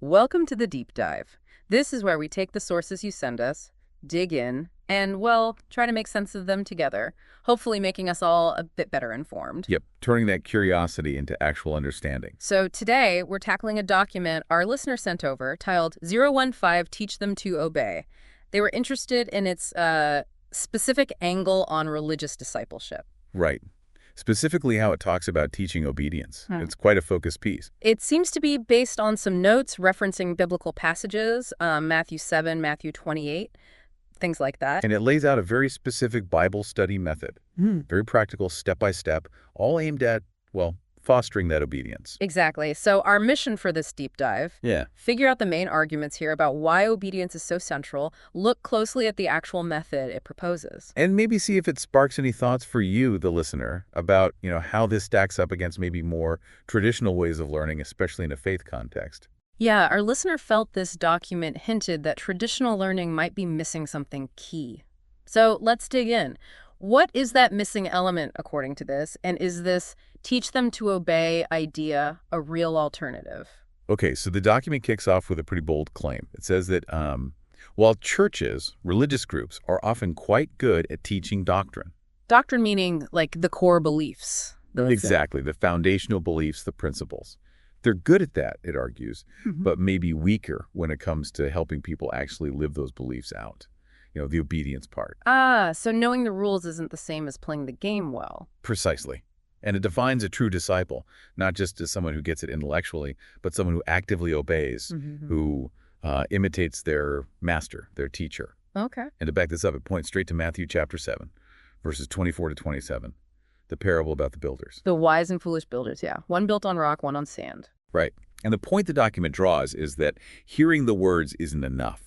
Welcome to the Deep Dive. This is where we take the sources you send us, dig in, and, well, try to make sense of them together, hopefully making us all a bit better informed. Yep, turning that curiosity into actual understanding. So today, we're tackling a document our listener sent over titled 015 Teach Them to Obey. They were interested in its specific angle on religious discipleship. Right. Specifically how it talks about teaching obedience. It's quite a focused piece. It seems to be based on some notes referencing biblical passages, Matthew 7, Matthew 28, things like that. And it lays out a very specific Bible study method. Very practical, step-by-step, all aimed at, well, fostering that obedience. Exactly. So our mission for this deep dive, Yeah. figure out the main arguments here about why obedience is so central, look closely at the actual method it proposes. And maybe see if it sparks any thoughts for you, the listener, about, how this stacks up against maybe more traditional ways of learning, especially in a faith context. Yeah, our listener felt this document hinted that traditional learning might be missing something key. So let's dig in. What is that missing element, according to this? And is this teach them to obey idea a real alternative? Okay, so the document kicks off with a pretty bold claim. It says that while churches, religious groups, are often quite good at teaching doctrine. Doctrine meaning like the core beliefs. Exactly, the foundational beliefs, the principles. They're good at that, it argues, but maybe weaker when it comes to helping people actually live those beliefs out. The obedience part. So knowing the rules isn't the same as playing the game well. Precisely. And it defines a true disciple, not just as someone who gets it intellectually, but someone who actively obeys, who imitates their master, their teacher. Okay. And to back this up, it points straight to Matthew chapter 7, verses 24 to 27, the parable about the builders. The wise and foolish builders, yeah. One built on rock, one on sand. Right. And the point the document draws is that hearing the words isn't enough.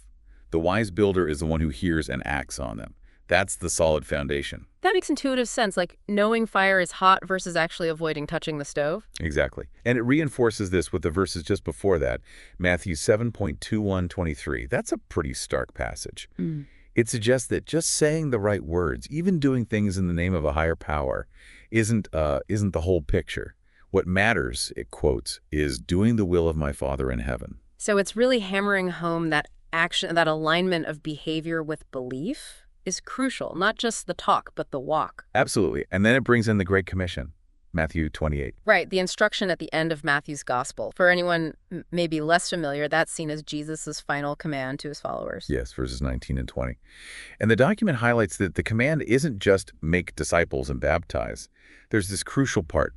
The wise builder is the one who hears and acts on them. That's the solid foundation. That makes intuitive sense, like knowing fire is hot versus actually avoiding touching the stove. Exactly. And it reinforces this with the verses just before that, Matthew 7.21-23. That's a pretty stark passage. It suggests that just saying the right words, even doing things in the name of a higher power, isn't the whole picture. What matters, it quotes, is doing the will of my Father in heaven. So it's really hammering home that action, that alignment of behavior with belief is crucial, not just the talk, but the walk. Absolutely. And then it brings in the Great Commission, Matthew 28. Right, the instruction at the end of Matthew's gospel. For anyone maybe less familiar, that's seen as Jesus' final command to his followers. Yes, verses 19 and 20. And the document highlights that the command isn't just make disciples and baptize. There's this crucial part,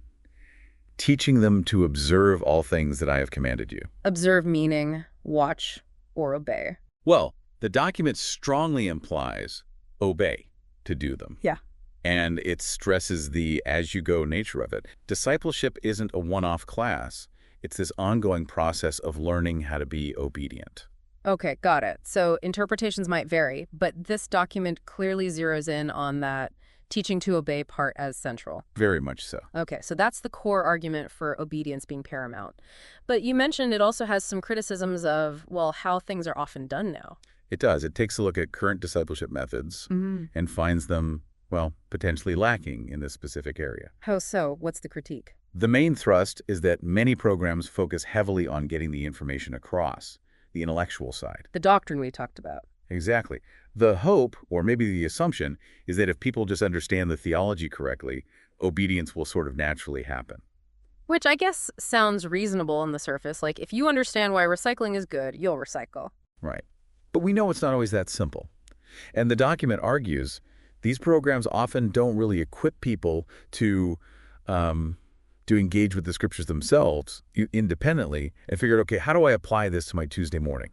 teaching them to observe all things that I have commanded you. Observe meaning, watch, or obey. Well, the document strongly implies obey, to do them. Yeah. And it stresses the as-you-go nature of it. Discipleship isn't a one-off class. It's this ongoing process of learning how to be obedient. Okay, got it. So interpretations might vary, but this document clearly zeroes in on that teaching to obey part as central. Very much so. Okay, so that's the core argument for obedience being paramount. But you mentioned it also has some criticisms of, well, how things are often done now. It does. It takes a look at current discipleship methods and finds them, well, potentially lacking in this specific area. How so? What's the critique? The main thrust is that many programs focus heavily on getting the information across, the intellectual side. The doctrine we talked about. Exactly. The hope, or maybe the assumption, is that if people just understand the theology correctly, obedience will sort of naturally happen. Which I guess sounds reasonable on the surface. Like, if you understand why recycling is good, you'll recycle. Right. But we know it's not always that simple. And the document argues these programs often don't really equip people to engage with the scriptures themselves independently and figure out, okay, how do I apply this to my Tuesday morning?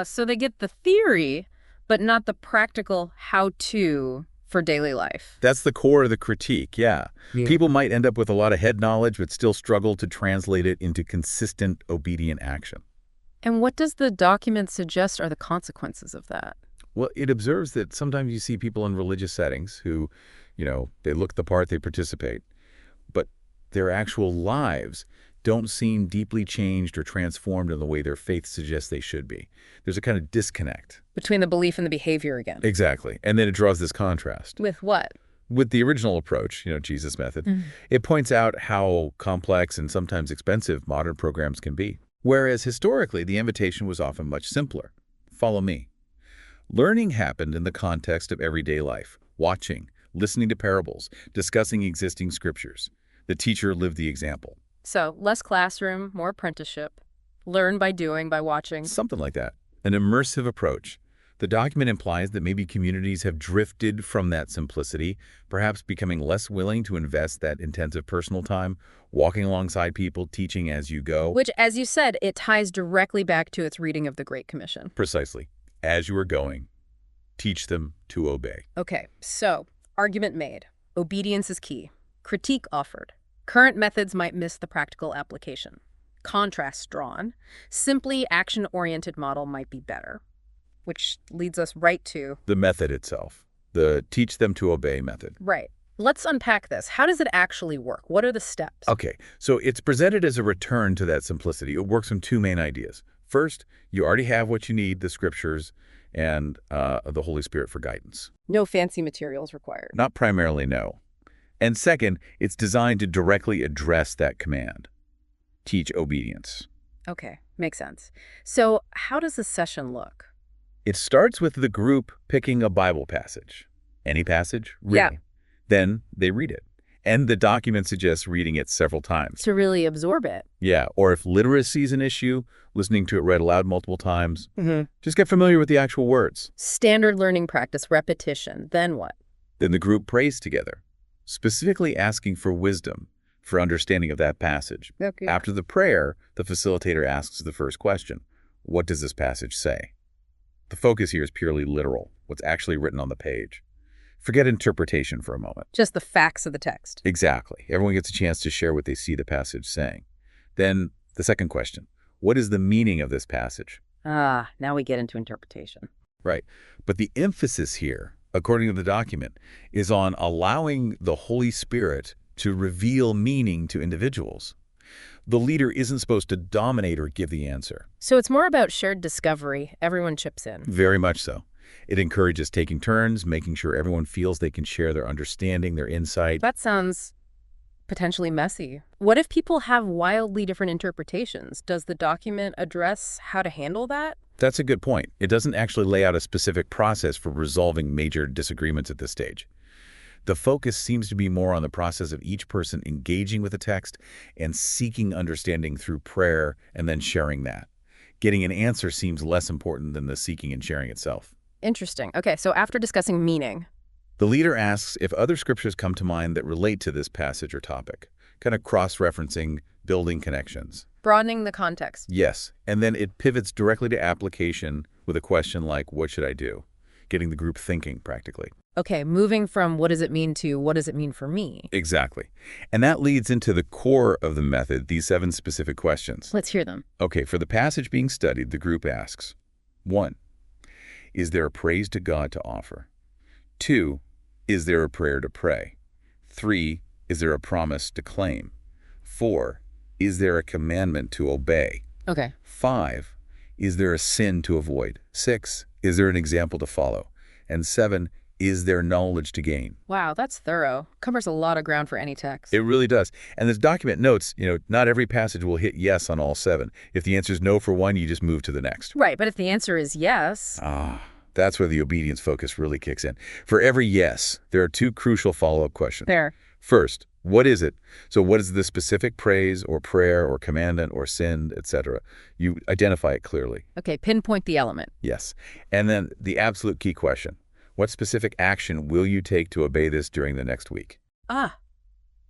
So they get the theory, but not the practical how-to for daily life. That's the core of the critique, yeah. People might end up with a lot of head knowledge, but still struggle to translate it into consistent, obedient action. And what does the document suggest are the consequences of that? Well, it observes that sometimes you see people in religious settings who, they look the part, they participate, but their actual lives don't seem deeply changed or transformed in the way their faith suggests they should be. There's a kind of disconnect. Between the belief and the behavior again. Exactly. And then it draws this contrast. With what? With the original approach, Jesus' method. It points out how complex and sometimes expensive modern programs can be. Whereas historically, the invitation was often much simpler. Follow me. Learning happened in the context of everyday life, watching, listening to parables, discussing existing scriptures. The teacher lived the example. So less classroom, more apprenticeship. Learn by doing, by watching. Something like that. An immersive approach. The document implies that maybe communities have drifted from that simplicity, perhaps becoming less willing to invest that intensive personal time, walking alongside people, teaching as you go. Which, as you said, it ties directly back to its reading of the Great Commission. Precisely. As you are going, teach them to obey. Okay, so argument made. Obedience is key. Critique offered. Current methods might miss the practical application. Contrast drawn. Simply action-oriented model might be better. Which leads us right to... The method itself. The teach them to obey method. Right. Let's unpack this. How does it actually work? What are the steps? Okay, so it's presented as a return to that simplicity. It works on two main ideas. First, you already have what you need, the scriptures and the Holy Spirit for guidance. No fancy materials required. Not primarily, no. And second, it's designed to directly address that command. Teach obedience. Okay, makes sense. So how does the session look? It starts with the group picking a Bible passage. Any passage? Really. Yeah. Then they read it. And the document suggests reading it several times. To really absorb it. Yeah, or if literacy is an issue, listening to it read aloud multiple times. Mm-hmm. Just get familiar with the actual words. Standard learning practice, repetition. Then what? Then the group prays together, specifically asking for wisdom, for understanding of that passage. Okay. After the prayer, the facilitator asks the first question. What does this passage say? The focus here is purely literal, what's actually written on the page. Forget interpretation for a moment. Just the facts of the text. Exactly. Everyone gets a chance to share what they see the passage saying. Then the second question, what is the meaning of this passage? Ah, now we get into interpretation. Right. But the emphasis here, according to the document, is on allowing the Holy Spirit to reveal meaning to individuals. The leader isn't supposed to dominate or give the answer. So it's more about shared discovery. Everyone chips in. Very much so. It encourages taking turns, making sure everyone feels they can share their understanding, their insight. That sounds potentially messy. What if people have wildly different interpretations? Does the document address how to handle that? That's a good point. It doesn't actually lay out a specific process for resolving major disagreements at this stage. The focus seems to be more on the process of each person engaging with the text and seeking understanding through prayer and then sharing that. Getting an answer seems less important than the seeking and sharing itself. Interesting. Okay, so after discussing meaning, The leader asks if other scriptures come to mind that relate to this passage or topic, kind of cross-referencing, building connections. broadening the context. Yes, and then it pivots directly to application with a question like, what should I do? Getting the group thinking, practically. Okay, moving from what does it mean to what does it mean for me? Exactly. And that leads into the core of the method, these 7 specific questions. Let's hear them. Okay, for the passage being studied, the group asks, 1. Is there a praise to God to offer? 2. Is there a prayer to pray? 3. Is there a promise to claim? 4. Is there a commandment to obey? Okay. 5. Is there a sin to avoid? 6. Is there an example to follow? And 7. Is there knowledge to gain? Wow, that's thorough. Covers a lot of ground for any text. It really does. And this document notes, not every passage will hit yes on all 7. If the answer is no for one, you just move to the next. Right, but if the answer is yes... That's where the obedience focus really kicks in. For every yes, there are 2 crucial follow-up questions. There. First, what is it? So what is the specific praise or prayer or commandment or sin, etc.? You identify it clearly. Okay, pinpoint the element. Yes. And then the absolute key question. What specific action will you take to obey this during the next week?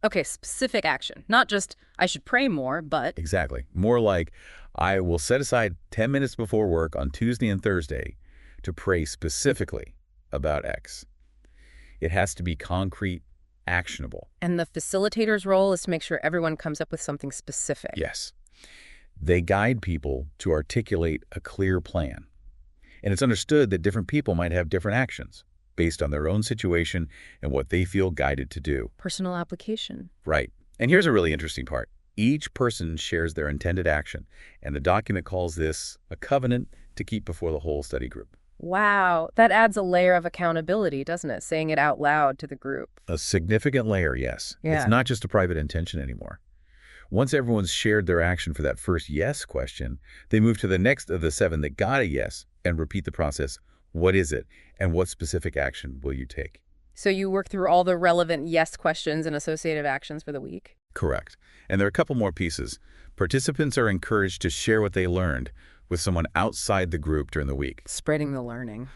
Okay, specific action. Not just, I should pray more, but... Exactly. More like, I will set aside 10 minutes before work on Tuesday and Thursday to pray specifically about X. It has to be concrete, actionable. And the facilitator's role is to make sure everyone comes up with something specific. Yes. They guide people to articulate a clear plan. And it's understood that different people might have different actions based on their own situation and what they feel guided to do. Personal application. Right. And here's a really interesting part. Each person shares their intended action, and the document calls this a covenant to keep before the whole study group. Wow, that adds a layer of accountability, doesn't it? Saying it out loud to the group. A significant layer, yes. Yeah. It's not just a private intention anymore. Once everyone's shared their action for that first yes question, they move to the next of the 7 that got a yes and repeat the process. What is it? And what specific action will you take? So you work through all the relevant yes questions and associative actions for the week. Correct. And there are a couple more pieces. Participants are encouraged to share what they learned with someone outside the group during the week. Spreading the learning.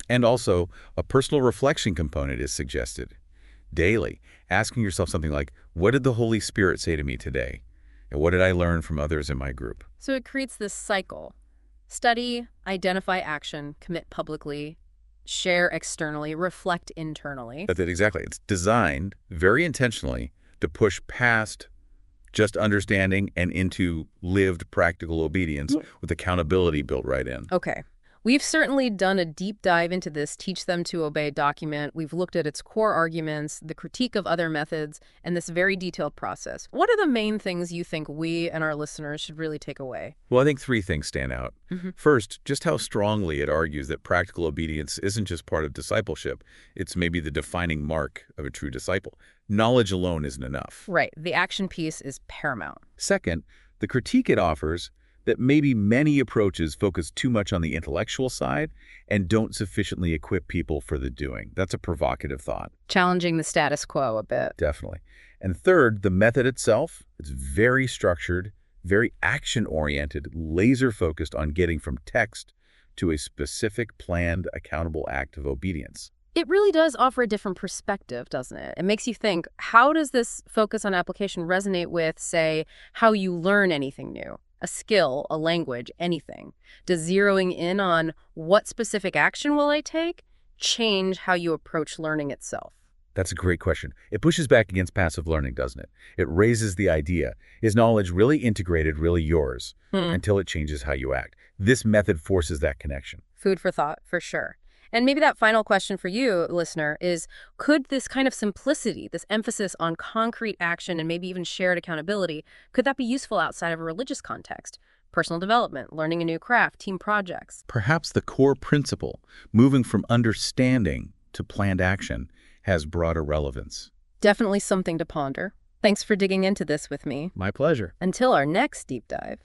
And also, a personal reflection component is suggested. Daily, asking yourself something like, what did the Holy Spirit say to me today? And what did I learn from others in my group? So it creates this cycle. Study, identify action, commit publicly, share externally, reflect internally. That's it, exactly. It's designed very intentionally to push past just understanding and into lived practical obedience with accountability built right in. Okay. We've certainly done a deep dive into this Teach Them to Obey document. We've looked at its core arguments, the critique of other methods, and this very detailed process. What are the main things you think we and our listeners should really take away? Well, I think 3 things stand out. First, just how strongly it argues that practical obedience isn't just part of discipleship. It's maybe the defining mark of a true disciple. Knowledge alone isn't enough. Right. The action piece is paramount. Second, the critique it offers that maybe many approaches focus too much on the intellectual side and don't sufficiently equip people for the doing. That's a provocative thought. Challenging the status quo a bit. Definitely. And third, the method itself, it's very structured, very action-oriented, laser-focused on getting from text to a specific, planned, accountable act of obedience. It really does offer a different perspective, doesn't it? It makes you think, how does this focus on application resonate with, say, how you learn anything new? A skill, a language, anything? Does zeroing in on what specific action will I take change how you approach learning itself? That's a great question. It pushes back against passive learning, doesn't it? It raises the idea, is knowledge really integrated, really yours, until it changes how you act? This method forces that connection. Food for thought, for sure. And maybe that final question for you, listener, is could this kind of simplicity, this emphasis on concrete action and maybe even shared accountability, could that be useful outside of a religious context? Personal development, learning a new craft, team projects. Perhaps the core principle, moving from understanding to planned action, has broader relevance. Definitely something to ponder. Thanks for digging into this with me. My pleasure. Until our next deep dive.